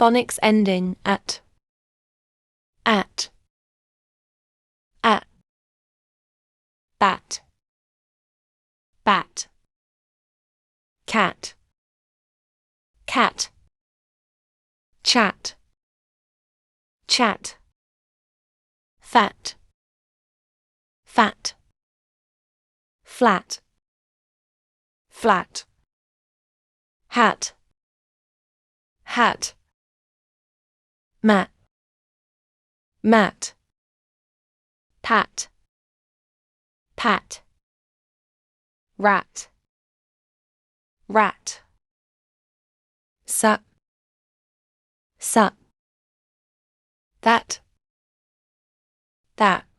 phonics ending at, at, bat, bat, cat, cat, chat, chat, fat, fat, flat, flat, hat, hat, mat, mat, pat, pat, rat, rat, sup, sup, that, that.